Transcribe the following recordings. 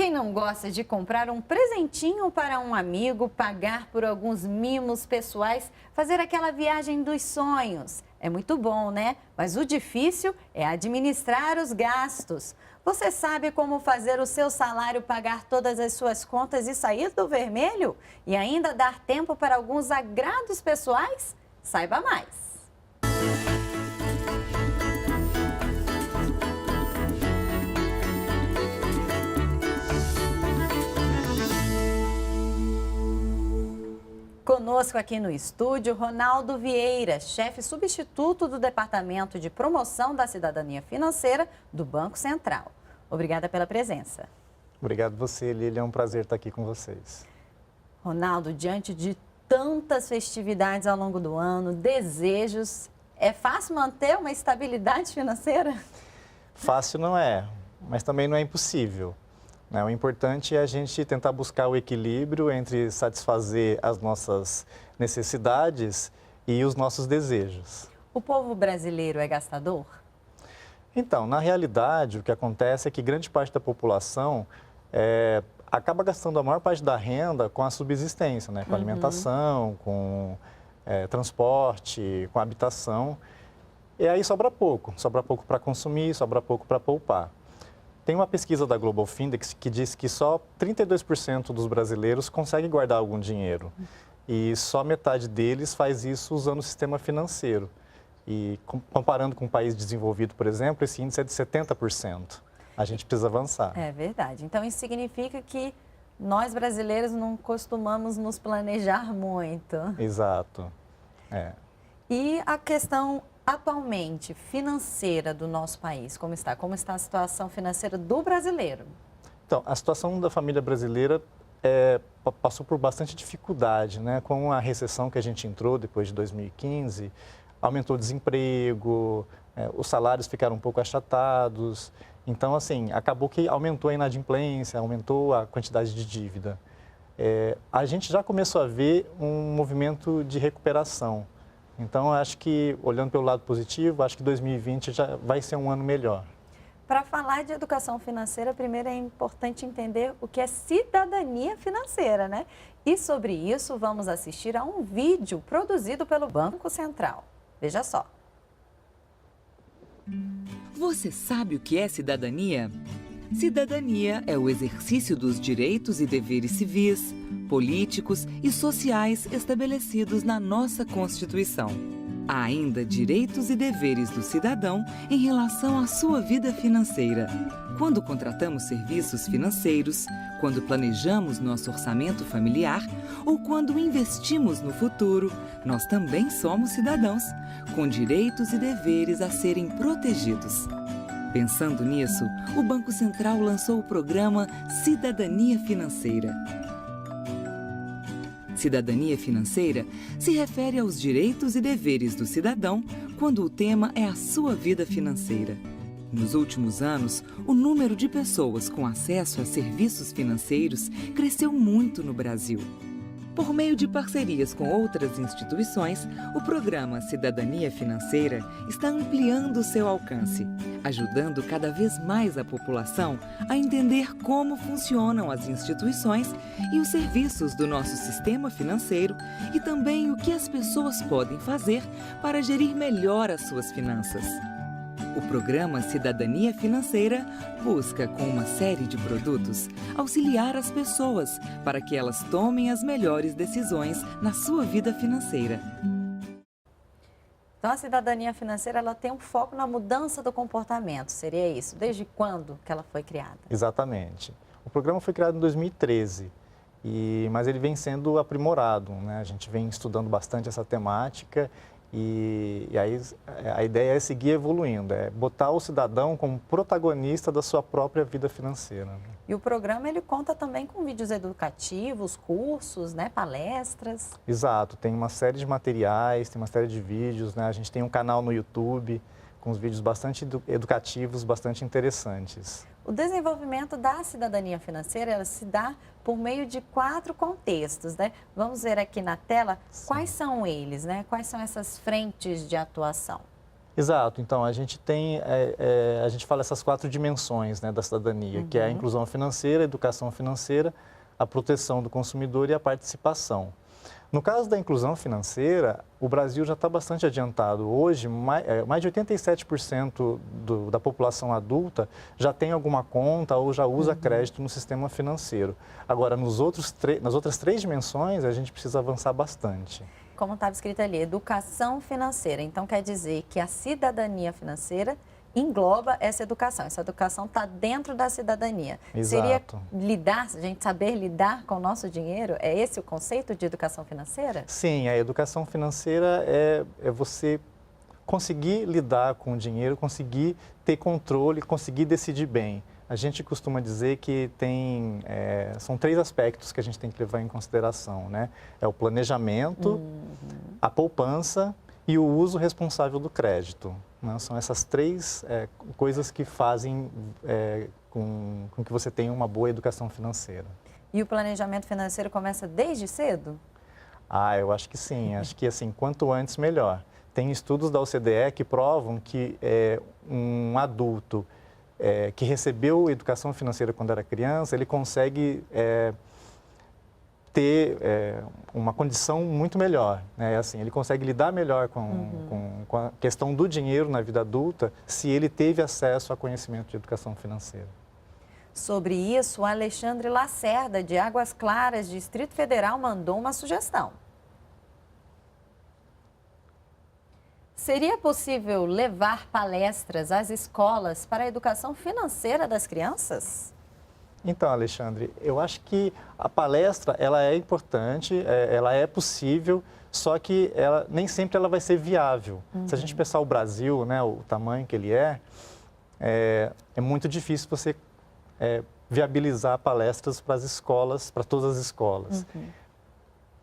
Quem não gosta de comprar um presentinho para um amigo, pagar por alguns mimos pessoais, fazer aquela viagem dos sonhos? É muito bom, né? Mas o difícil é administrar os gastos. Você sabe como fazer o seu salário pagar todas as suas contas e sair do vermelho? E ainda dar tempo para alguns agrados pessoais? Saiba mais! Conosco aqui no estúdio, Ronaldo Vieira, chefe substituto do Departamento de Promoção da Cidadania Financeira do Banco Central. Obrigada pela presença. Obrigado você, Lília. É um prazer estar aqui com vocês. Ronaldo, diante de tantas festividades ao longo do ano, desejos, é fácil manter uma estabilidade financeira? Fácil não é, mas também não é impossível. O importante é a gente tentar buscar o equilíbrio entre satisfazer as nossas necessidades e os nossos desejos. O povo brasileiro é gastador? Então, na realidade, o que acontece é que grande parte da população acaba gastando a maior parte da renda com a subsistência, com alimentação, com transporte, com habitação. E aí sobra pouco para consumir, sobra pouco para poupar. Tem uma pesquisa da Global Findex que diz que só 32% dos brasileiros conseguem guardar algum dinheiro. E só metade deles faz isso usando o sistema financeiro. E comparando com um país desenvolvido, por exemplo, esse índice é de 70%. A gente precisa avançar. É verdade. Então, isso significa que nós brasileiros não costumamos nos planejar muito. Exato. E a questão atualmente financeira do nosso país, como está? Como está a situação financeira do brasileiro? Então, a situação da família brasileira passou por bastante dificuldade, Com a recessão que a gente entrou depois de 2015, aumentou o desemprego, os salários ficaram um pouco achatados. Então, assim, acabou que aumentou a inadimplência, aumentou a quantidade de dívida. A gente já começou a ver um movimento de recuperação. Então, acho que, olhando pelo lado positivo, acho que 2020 já vai ser um ano melhor. Para falar de educação financeira, primeiro é importante entender o que é cidadania financeira, né? E sobre isso, vamos assistir a um vídeo produzido pelo Banco Central. Veja só. Você sabe o que é cidadania? Cidadania é o exercício dos direitos e deveres civis, políticos e sociais estabelecidos na nossa Constituição. Há ainda direitos e deveres do cidadão em relação à sua vida financeira. Quando contratamos serviços financeiros, quando planejamos nosso orçamento familiar ou quando investimos no futuro, nós também somos cidadãos, com direitos e deveres a serem protegidos. Pensando nisso, o Banco Central lançou o programa Cidadania Financeira. Cidadania financeira se refere aos direitos e deveres do cidadão quando o tema é a sua vida financeira. Nos últimos anos, o número de pessoas com acesso a serviços financeiros cresceu muito no Brasil. Por meio de parcerias com outras instituições, o programa Cidadania Financeira está ampliando seu alcance, ajudando cada vez mais a população a entender como funcionam as instituições e os serviços do nosso sistema financeiro e também o que as pessoas podem fazer para gerir melhor as suas finanças. O programa Cidadania Financeira busca, com uma série de produtos, auxiliar as pessoas para que elas tomem as melhores decisões na sua vida financeira. Então, a cidadania financeira ela tem um foco na mudança do comportamento, seria isso? Desde quando que ela foi criada? Exatamente. O programa foi criado em 2013, mas ele vem sendo aprimorado, A gente vem estudando bastante essa temática. E aí a ideia é seguir evoluindo, é botar o cidadão como protagonista da sua própria vida financeira. E o programa ele conta também com vídeos educativos, cursos, palestras. Exato, tem uma série de materiais, tem uma série de vídeos, A gente tem um canal no YouTube com os vídeos bastante educativos, bastante interessantes. O desenvolvimento da cidadania financeira ela se dá por meio de 4 contextos, Vamos ver aqui na tela quais são eles, Quais são essas frentes de atuação? Exato. Então, a gente tem, a gente fala essas 4 dimensões, né, da cidadania, que é a inclusão financeira, a educação financeira, a proteção do consumidor e a participação. No caso da inclusão financeira, o Brasil já está bastante adiantado. Hoje, mais de 87% da população adulta já tem alguma conta ou já usa crédito no sistema financeiro. Agora, nas outras 3 dimensões, a gente precisa avançar bastante. Como estava escrito ali, educação financeira. Então, quer dizer que a cidadania financeira engloba essa educação. Essa educação está dentro da cidadania. Exato. Seria a gente saber lidar com o nosso dinheiro? É esse o conceito de educação financeira? Sim, a educação financeira é você conseguir lidar com o dinheiro, conseguir ter controle, conseguir decidir bem. A gente costuma dizer que são 3 aspectos que a gente tem que levar em consideração, né? É o planejamento, a poupança e o uso responsável do crédito. Né? São essas 3 coisas que fazem com que você tenha uma boa educação financeira. E o planejamento financeiro começa desde cedo? Eu acho que sim. Acho que assim, quanto antes, melhor. Tem estudos da OCDE que provam que um adulto que recebeu educação financeira quando era criança, ele consegue ter uma condição muito melhor, né? Assim, ele consegue lidar melhor com a questão do dinheiro na vida adulta se ele teve acesso a conhecimento de educação financeira. Sobre isso, o Alexandre Lacerda, de Águas Claras, Distrito Federal, mandou uma sugestão. Seria possível levar palestras às escolas para a educação financeira das crianças? Então, Alexandre, eu acho que a palestra ela é importante, ela é possível, só que nem sempre ela vai ser viável. Se a gente pensar o Brasil, né, o tamanho que ele é muito difícil você viabilizar palestras para as escolas, para todas as escolas.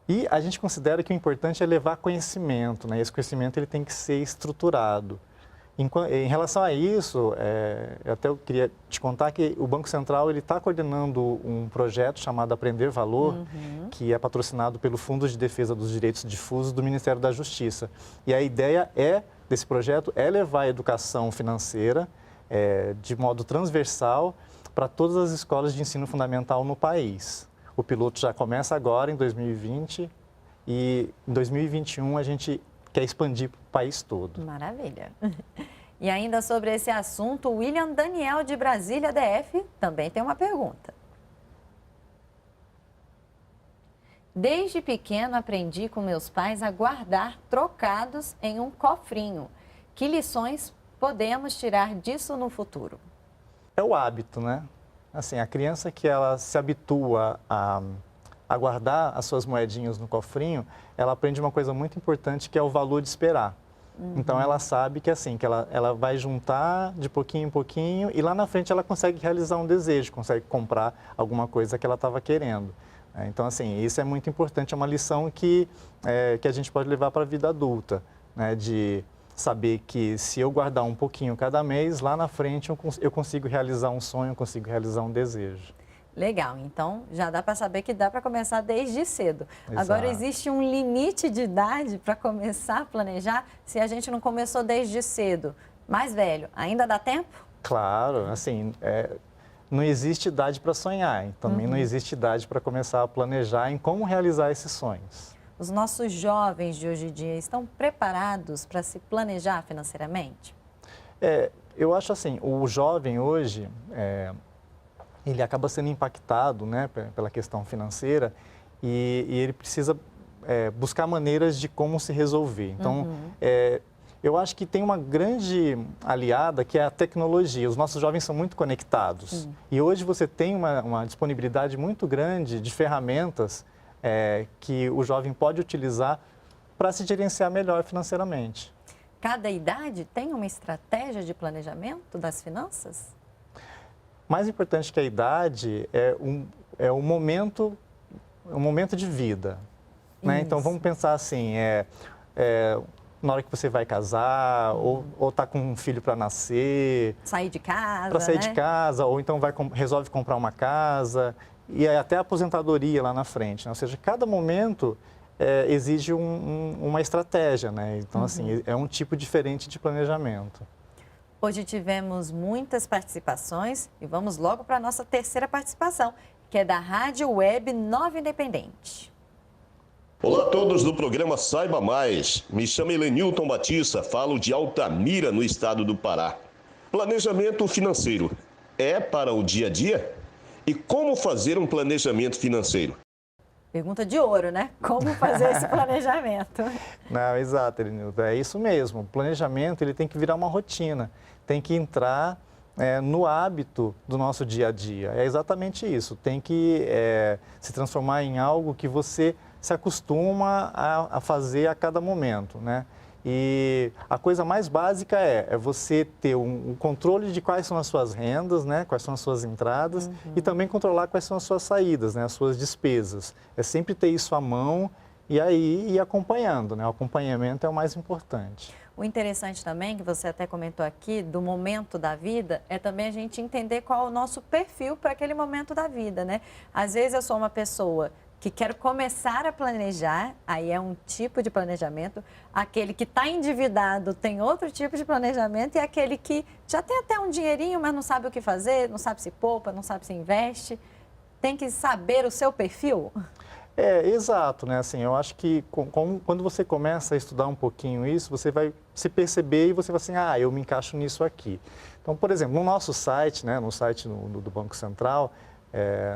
E a gente considera que o importante é levar conhecimento, né? Esse conhecimento ele tem que ser estruturado. Em relação a isso, eu queria te contar que o Banco Central está coordenando um projeto chamado Aprender Valor, que é patrocinado pelo Fundo de Defesa dos Direitos Difusos do Ministério da Justiça. E a ideia desse projeto é levar a educação financeira de modo transversal para todas as escolas de ensino fundamental no país. O piloto já começa agora, em 2020, e em 2021 a gente quer expandir para o país todo. Maravilha. E ainda sobre esse assunto, o William Daniel, de Brasília, DF, também tem uma pergunta. Desde pequeno aprendi com meus pais a guardar trocados em um cofrinho. Que lições podemos tirar disso no futuro? É o hábito, né? Assim, a criança que ela se habitua a guardar as suas moedinhas no cofrinho, ela aprende uma coisa muito importante que é o valor de esperar. Então, ela sabe que assim, que ela vai juntar de pouquinho em pouquinho e lá na frente ela consegue realizar um desejo, consegue comprar alguma coisa que ela estava querendo. Então, assim, isso é muito importante, é uma lição que a gente pode levar para a vida adulta, né? De saber que se eu guardar um pouquinho cada mês, lá na frente eu consigo realizar um sonho, eu consigo realizar um desejo. Legal, então já dá para saber que dá para começar desde cedo. Exato. Agora, existe um limite de idade para começar a planejar se a gente não começou desde cedo? Mais velho, ainda dá tempo? Claro, assim, não existe idade para sonhar, também não existe idade para começar a planejar em como realizar esses sonhos. Os nossos jovens de hoje em dia estão preparados para se planejar financeiramente? Eu acho assim, o jovem hoje, ele acaba sendo impactado, né, pela questão financeira e ele precisa buscar maneiras de como se resolver. Então, eu acho que tem uma grande aliada que é a tecnologia. Os nossos jovens são muito conectados e hoje você tem uma disponibilidade muito grande de ferramentas que o jovem pode utilizar para se gerenciar melhor financeiramente. Cada idade tem uma estratégia de planejamento das finanças? Mais importante que a idade é o momento de vida. Né? Então, vamos pensar assim, na hora que você vai casar, ou está com um filho para nascer. Sair de casa, para sair né? de casa, ou então resolve comprar uma casa, e até a aposentadoria lá na frente. Né? Ou seja, cada momento exige uma estratégia, né? Então, assim, é um tipo diferente de planejamento. Hoje tivemos muitas participações e vamos logo para a nossa terceira participação, que é da Rádio Web Nova Independente. Olá a todos do programa Saiba Mais. Me chamo Helenilton Batista, falo de Altamira, no estado do Pará. Planejamento financeiro é para o dia a dia? E como fazer um planejamento financeiro? Pergunta de ouro, né? Como fazer esse planejamento? Não, exato, Helenilton, é isso mesmo. O planejamento ele tem que virar uma rotina, tem que entrar no hábito do nosso dia a dia. É exatamente isso, tem que se transformar em algo que você se acostuma a fazer a cada momento, né? E a coisa mais básica é você ter um controle de quais são as suas rendas, né? Quais são as suas entradas e também controlar quais são as suas saídas, né? As suas despesas. É sempre ter isso à mão e aí ir acompanhando, né? O acompanhamento é o mais importante. O interessante também, que você até comentou aqui, do momento da vida, é também a gente entender qual é o nosso perfil para aquele momento da vida, né? Às vezes eu sou uma pessoa que quero começar a planejar, aí é um tipo de planejamento. Aquele que está endividado tem outro tipo de planejamento e aquele que já tem até um dinheirinho, mas não sabe o que fazer, não sabe se poupa, não sabe se investe. Tem que saber o seu perfil. Exato, né? Assim, eu acho que quando você começa a estudar um pouquinho isso, você vai se perceber e você vai assim, eu me encaixo nisso aqui. Então, por exemplo, no nosso site, né, no site do Banco Central,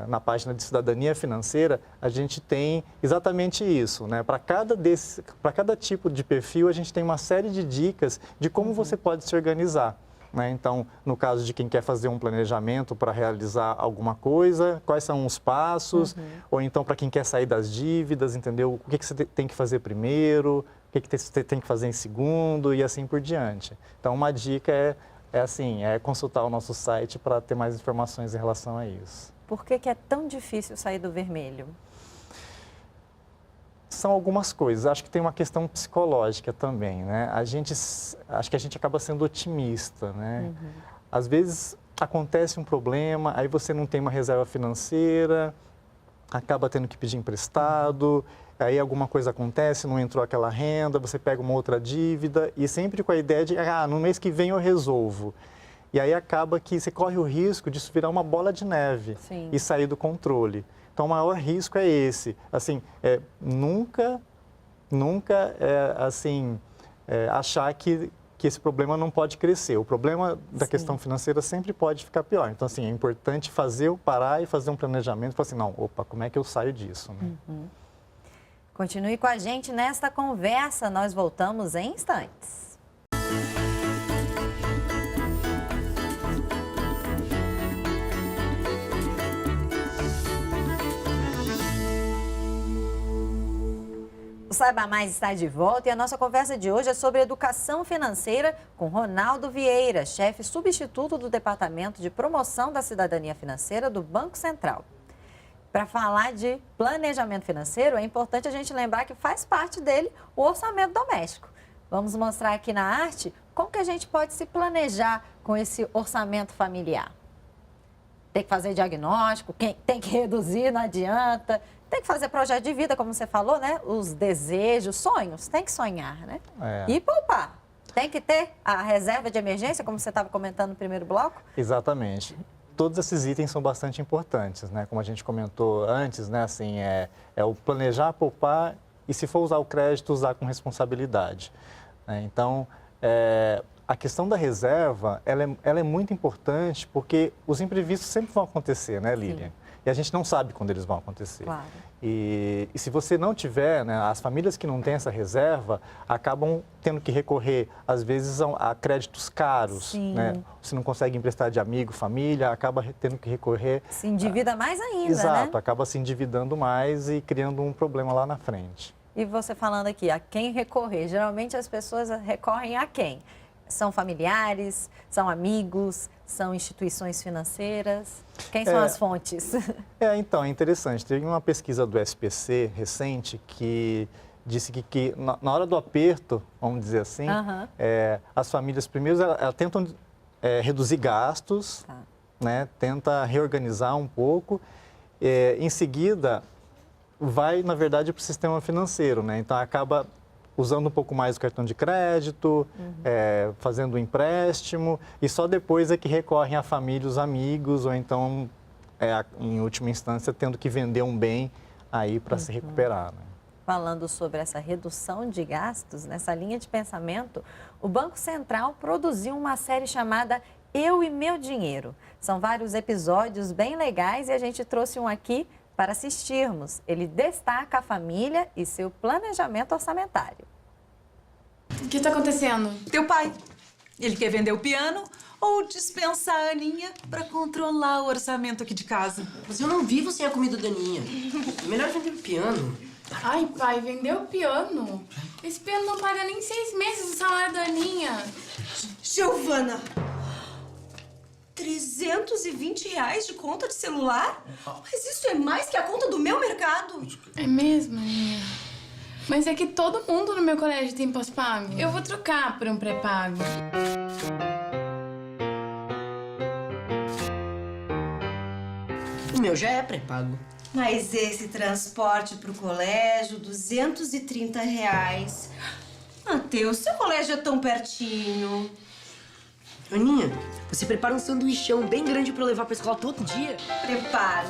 na página de cidadania financeira, a gente tem exatamente isso, né? Para cada tipo de perfil, a gente tem uma série de dicas de como você pode se organizar, né? Então, no caso de quem quer fazer um planejamento para realizar alguma coisa, quais são os passos, ou então para quem quer sair das dívidas, entendeu? O que você tem que fazer primeiro, o que você tem que fazer em segundo e assim por diante. Então, uma dica é consultar o nosso site para ter mais informações em relação a isso. Por que é tão difícil sair do vermelho? São algumas coisas. Acho que tem uma questão psicológica também, né? Acho que a gente acaba sendo otimista, né? Às vezes acontece um problema, aí você não tem uma reserva financeira, acaba tendo que pedir emprestado, aí alguma coisa acontece, não entrou aquela renda, você pega uma outra dívida e sempre com a ideia de, no mês que vem eu resolvo. E aí acaba que você corre o risco disso virar uma bola de neve e sair do controle. Então, o maior risco é esse. Assim, nunca achar que esse problema não pode crescer. O problema da questão financeira sempre pode ficar pior. Então, assim, é importante parar e fazer um planejamento. Falar assim, não, como é que eu saio disso? Né? Continue com a gente nesta conversa. Nós voltamos em instantes. O Saiba Mais está de volta e a nossa conversa de hoje é sobre educação financeira com Ronaldo Vieira, chefe substituto do Departamento de Promoção da Cidadania Financeira do Banco Central. Para falar de planejamento financeiro, é importante a gente lembrar que faz parte dele o orçamento doméstico. Vamos mostrar aqui na arte como que a gente pode se planejar com esse orçamento familiar. Tem que fazer diagnóstico, tem que reduzir, não adianta. Tem que fazer projeto de vida, como você falou, né? Os desejos, sonhos, tem que sonhar, né? E poupar. Tem que ter a reserva de emergência, como você estava comentando no primeiro bloco? Exatamente. Todos esses itens são bastante importantes, né? Como a gente comentou antes, né? Assim, é o planejar, poupar e, se for usar o crédito, usar com responsabilidade. Né? Então, a questão da reserva, ela é muito importante porque os imprevistos sempre vão acontecer, né, Lilian? Sim. E a gente não sabe quando eles vão acontecer. Claro. E se você não tiver, né, as famílias que não têm essa reserva acabam tendo que recorrer, às vezes, a créditos caros. Né? Se não consegue emprestar de amigo, família, acaba tendo que recorrer... Se endivida mais ainda, Exato, né? acaba se endividando mais e criando um problema lá na frente. E você falando aqui, a quem recorrer? Geralmente as pessoas recorrem a quem? São familiares, são amigos, são instituições financeiras? Quem são as fontes? Então, é interessante. Teve uma pesquisa do SPC recente que disse que na hora do aperto, vamos dizer assim, as famílias, primeiro, elas tentam reduzir gastos, né? Tenta reorganizar um pouco. Em seguida, vai, na verdade, para o sistema financeiro, né? Então, acaba usando um pouco mais o cartão de crédito, fazendo um empréstimo, e só depois é que recorrem à família, os amigos, ou então, em última instância, tendo que vender um bem aí para se recuperar, né? Falando sobre essa redução de gastos, nessa linha de pensamento, o Banco Central produziu uma série chamada Eu e Meu Dinheiro. São vários episódios bem legais e a gente trouxe um aqui para assistirmos. Ele destaca a família e seu planejamento orçamentário. O que está acontecendo? Teu pai. Ele quer vender o piano ou dispensar a Aninha para controlar o orçamento aqui de casa. Mas eu não vivo sem a comida da Aninha. É melhor vender o piano. Ai, pai, vendeu o piano? Esse piano não paga nem 6 meses do salário da Aninha. Giovana, R$320 de conta de celular? Mas isso é mais que a conta do meu mercado. É mesmo, Aninha? Mas é que todo mundo no meu colégio tem pós-pago. Eu vou trocar por um pré-pago. O meu já é pré-pago. Mas esse transporte pro colégio, R$230. Mateus, seu colégio é tão pertinho. Aninha, você prepara um sanduichão bem grande pra eu levar pra escola todo dia? Preparo.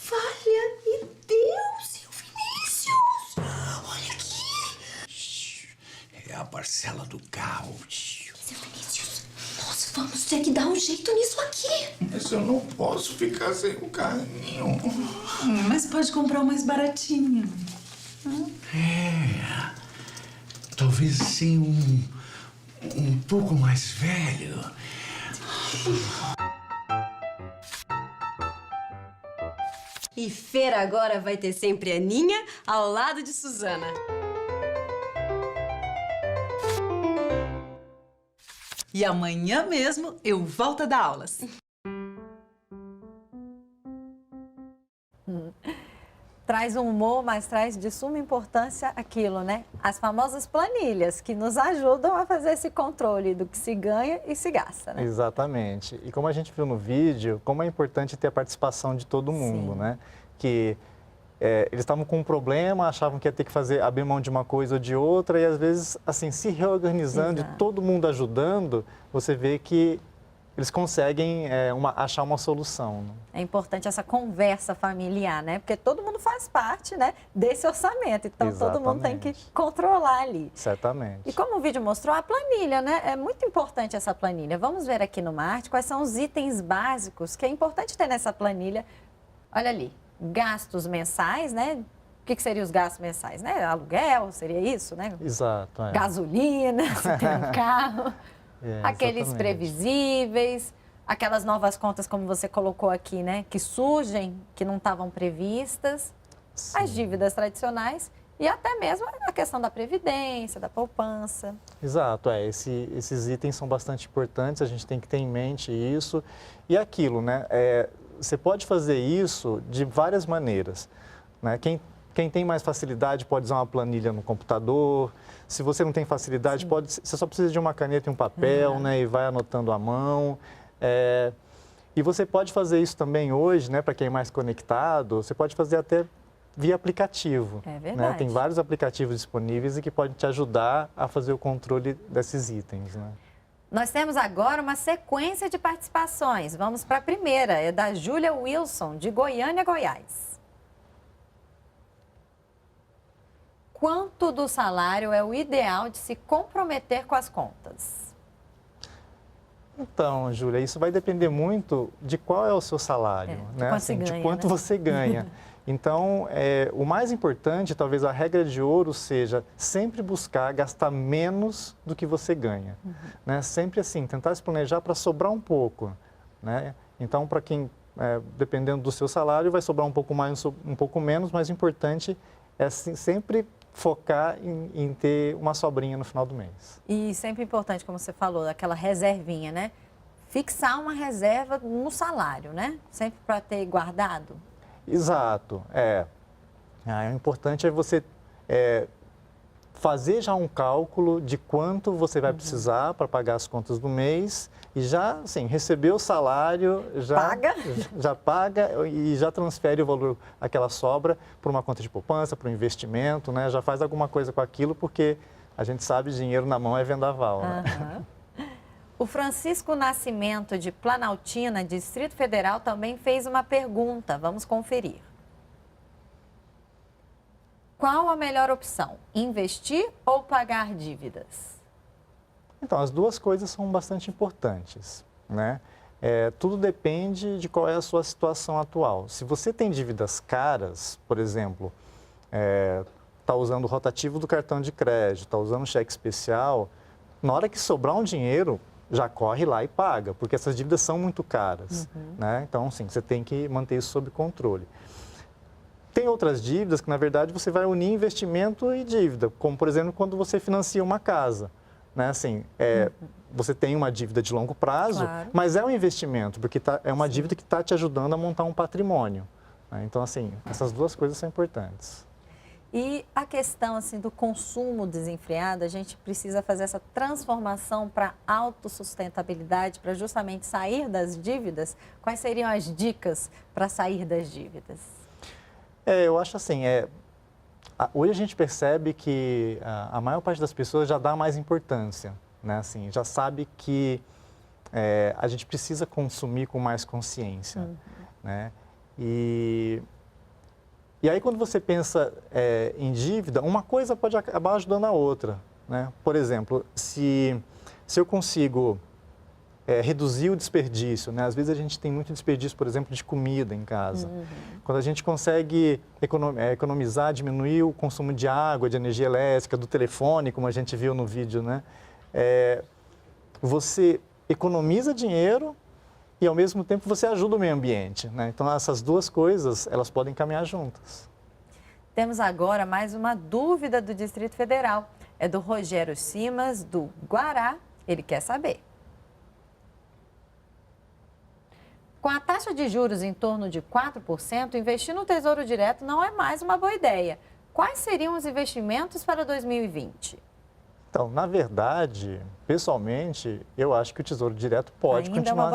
Valha-me Deus, seu Vinícius! Olha aqui! É a parcela do carro. Seu Vinícius, nós vamos ter que dar um jeito nisso aqui. Mas eu não posso ficar sem o carrinho. Mas pode comprar o mais baratinho. Talvez sim um pouco mais velho. E feira agora vai ter sempre Aninha ao lado de Suzana. E amanhã mesmo eu volto a dar aulas. Traz um humor, mas traz de suma importância aquilo, né? As famosas planilhas, que nos ajudam a fazer esse controle do que se ganha e se gasta, né? Exatamente. E como a gente viu no vídeo, como é importante ter a participação de todo mundo, né? Que eles estavam com um problema, achavam que ia ter que abrir mão de uma coisa ou de outra, e às vezes, assim, se reorganizando e todo mundo ajudando, você vê que eles conseguem achar uma solução, né? É importante essa conversa familiar, né? Porque todo mundo faz parte, né, desse orçamento. Então, todo mundo tem que controlar ali. Certamente. E como o vídeo mostrou, a planilha, né? É muito importante essa planilha. Vamos ver aqui no Marte quais são os itens básicos que é importante ter nessa planilha. Olha ali, gastos mensais, né? O que seriam os gastos mensais, né? Aluguel, seria isso, né? Exato. Gasolina, se tem um carro. Aqueles exatamente. previsíveis, aquelas novas contas, como você colocou aqui, né? Que surgem, que não estavam previstas. Sim. As dívidas tradicionais e até mesmo a questão da previdência, da poupança. Exato, esses itens são bastante importantes, a gente tem que ter em mente isso. E aquilo, né? Você pode fazer isso de várias maneiras, né? Quem tem mais facilidade pode usar uma planilha no computador. Se você não tem facilidade, você só precisa de uma caneta e um papel, né? E vai anotando à mão. E você pode fazer isso também hoje, né? Para quem é mais conectado, você pode fazer até via aplicativo. É verdade. Né? Tem vários aplicativos disponíveis e que podem te ajudar a fazer o controle desses itens, né? Nós temos agora uma sequência de participações. Vamos para a primeira, é da Júlia Wilson, de Goiânia, Goiás. Quanto do salário é o ideal de se comprometer com as contas? Então, Júlia, isso vai depender muito de qual é o seu salário, né? Assim, de quanto você ganha. Então, o mais importante, talvez a regra de ouro seja sempre buscar gastar menos do que você ganha. Né? Sempre assim, tentar se planejar para sobrar um pouco. Né? Então, para quem, dependendo do seu salário, vai sobrar um pouco mais, um pouco menos, mas o importante é assim, sempre focar em ter uma sobrinha no final do mês. E sempre importante, como você falou, aquela reservinha, né? Fixar uma reserva no salário, né? Sempre para ter guardado. Exato, o importante é você fazer já um cálculo de quanto você vai precisar para pagar as contas do mês e já, assim, receber o salário, já paga e já transfere o valor, aquela sobra, para uma conta de poupança, para um investimento, né? Já faz alguma coisa com aquilo, porque a gente sabe dinheiro na mão é vendaval, né? O Francisco Nascimento, de Planaltina, Distrito Federal, também fez uma pergunta. Vamos conferir. Qual a melhor opção? Investir ou pagar dívidas? Então, as duas coisas são bastante importantes, né? Tudo depende de qual é a sua situação atual. Se você tem dívidas caras, por exemplo, está usando o rotativo do cartão de crédito, está usando cheque especial, na hora que sobrar um dinheiro, já corre lá e paga, porque essas dívidas são muito caras, né? Então, sim, você tem que manter isso sob controle. Tem outras dívidas que, na verdade, você vai unir investimento e dívida, como, por exemplo, quando você financia uma casa, né? Assim, você tem uma dívida de longo prazo, mas é um investimento, porque é uma dívida que está te ajudando a montar um patrimônio, né? Então, assim, essas duas coisas são importantes. E a questão assim, do consumo desenfreado, a gente precisa fazer essa transformação para autossustentabilidade, para justamente sair das dívidas. Quais seriam as dicas para sair das dívidas? Eu acho assim, hoje a gente percebe que a maior parte das pessoas já dá mais importância, né? Assim, já sabe que a gente precisa consumir com mais consciência, né? E aí, quando você pensa em dívida, uma coisa pode acabar ajudando a outra, né? Por exemplo, se eu consigo reduzir o desperdício, né? Às vezes a gente tem muito desperdício, por exemplo, de comida em casa. Quando a gente consegue economizar, diminuir o consumo de água, de energia elétrica, do telefone, como a gente viu no vídeo, né? Você economiza dinheiro e, ao mesmo tempo, você ajuda o meio ambiente, né? Então, essas duas coisas, elas podem caminhar juntas. Temos agora mais uma dúvida do Distrito Federal. É do Rogério Simas, do Guará. Ele quer saber. Com a taxa de juros em torno de 4%, investir no Tesouro Direto não é mais uma boa ideia. Quais seriam os investimentos para 2020? Então, na verdade, pessoalmente, eu acho que o Tesouro Direto pode continuar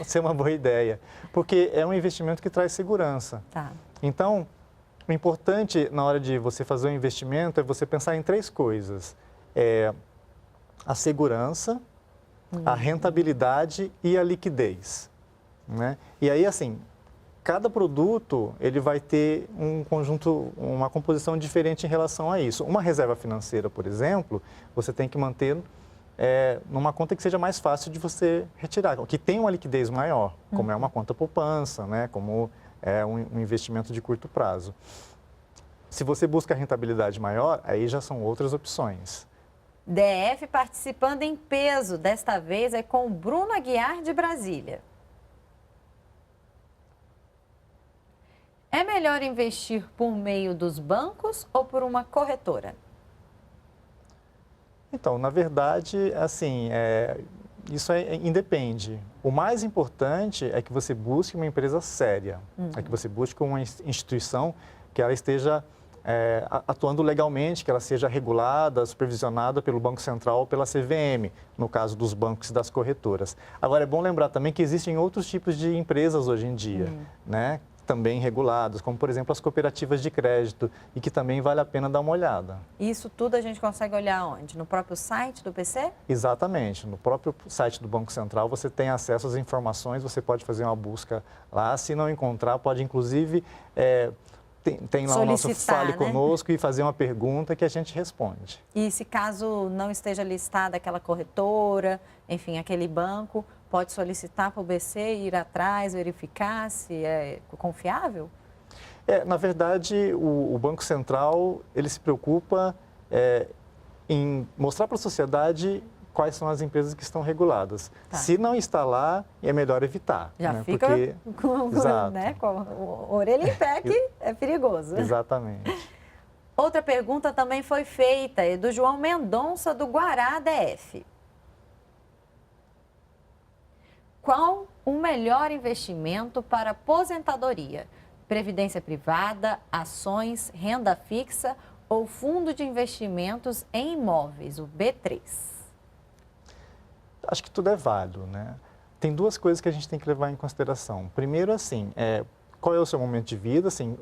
ser uma boa ideia, porque é um investimento que traz segurança. Então, o importante na hora de você fazer um investimento é você pensar em três coisas: a segurança, a rentabilidade e a liquidez, né? E aí, assim, cada produto ele vai ter um conjunto, uma composição diferente em relação a isso. Uma reserva financeira, por exemplo, você tem que manter numa conta que seja mais fácil de você retirar, que tenha uma liquidez maior, como é uma conta poupança, né? Como é um investimento de curto prazo. Se você busca rentabilidade maior, aí já são outras opções. DF participando em peso, desta vez é com o Bruno Aguiar, de Brasília. É melhor investir por meio dos bancos ou por uma corretora? Então, na verdade, assim, isso independe. O mais importante é que você busque uma empresa séria, é que você busque uma instituição que ela esteja atuando legalmente, que ela seja regulada, supervisionada pelo Banco Central ou pela CVM, no caso dos bancos e das corretoras. Agora, é bom lembrar também que existem outros tipos de empresas hoje em dia, né? Também reguladas, como, por exemplo, as cooperativas de crédito, e que também vale a pena dar uma olhada. Isso tudo a gente consegue olhar onde? No próprio site do BC? Exatamente. No próprio site do Banco Central você tem acesso às informações, você pode fazer uma busca lá. Se não encontrar, pode, inclusive, tem lá o nosso Fale Conosco, e fazer uma pergunta que a gente responde. E se caso não esteja listada aquela corretora, enfim, aquele banco, pode solicitar para o BC, ir atrás, verificar se é confiável? Na verdade, o Banco Central, ele se preocupa em mostrar para a sociedade quais são as empresas que estão reguladas. Se não está lá, é melhor evitar. Já né? fica porque... com a orelha em pé, que é perigoso. Exatamente. Outra pergunta também foi feita, é do João Mendonça, do Guará, DF. Qual o melhor investimento para aposentadoria? Previdência privada, ações, renda fixa ou fundo de investimentos em imóveis, o B3? Acho que tudo é válido, né? Tem duas coisas que a gente tem que levar em consideração. Primeiro, assim, qual é o seu momento de vida, assim,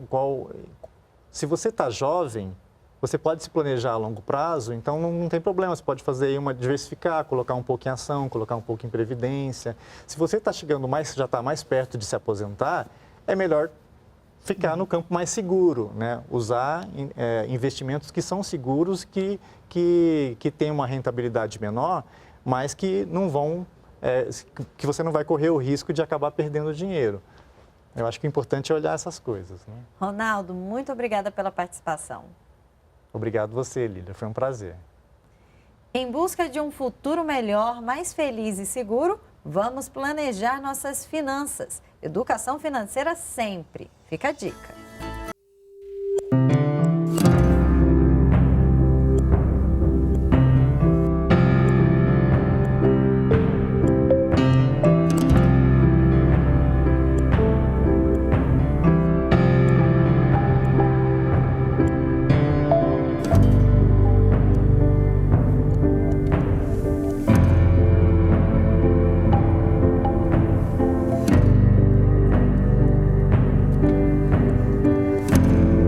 se você está jovem, você pode se planejar a longo prazo, então não tem problema, você pode fazer aí diversificar, colocar um pouco em ação, colocar um pouco em previdência. Se você está chegando já está mais perto de se aposentar, é melhor ficar no campo mais seguro, né? Usar investimentos que são seguros, que têm uma rentabilidade menor, mas que não vão, que você não vai correr o risco de acabar perdendo dinheiro. Eu acho que o importante é olhar essas coisas, né? Ronaldo, muito obrigada pela participação. Obrigado você, Lília. Foi um prazer. Em busca de um futuro melhor, mais feliz e seguro, vamos planejar nossas finanças. Educação financeira sempre. Fica a dica.